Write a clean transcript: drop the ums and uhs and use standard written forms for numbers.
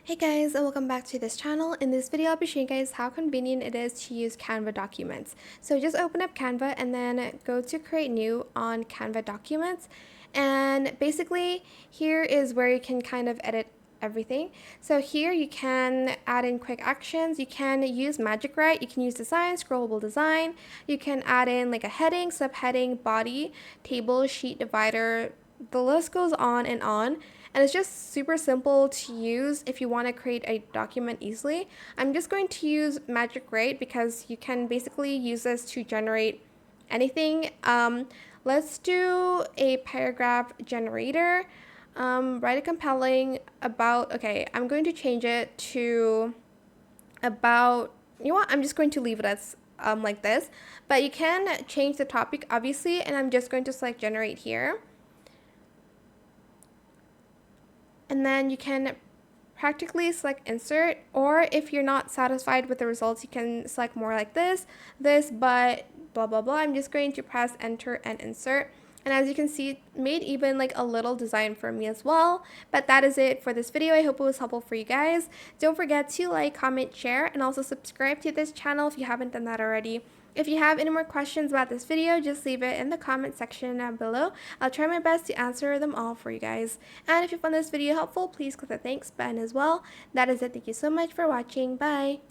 Hey guys, and welcome back to this channel. In this video, I'll be showing you guys how convenient it is to use Canva documents. So just open up Canva and then go to create new on Canva documents. And basically here is where you can kind of edit everything. So here you can add in quick actions. You can use magic write. You can use design, scrollable design. You can add in like a heading, subheading, body, table, sheet divider. The list goes on and on. And it's just super simple to use if you want to create a document easily. I'm just going to use Magic Write because you can basically use this to generate anything. Let's do a paragraph generator. Write a compelling about, okay, I'm going to change it to about, you know what, I'm just going to leave it as like this. But you can change the topic obviously, and I'm just going to select generate here. And then you can practically select insert, or if you're not satisfied with the results, you can select more like this, but blah blah blah. I'm just going to press enter and insert. And as you can see, it made even like a little design for me as well. But that is it for this video. I hope it was helpful for you guys. Don't forget to like, comment, share, and also subscribe to this channel if you haven't done that already. If you have any more questions about this video, just leave it in the comment section down below. I'll try my best to answer them all for you guys. And if you found this video helpful, please click the thanks button as well. That is it. Thank you so much for watching. Bye!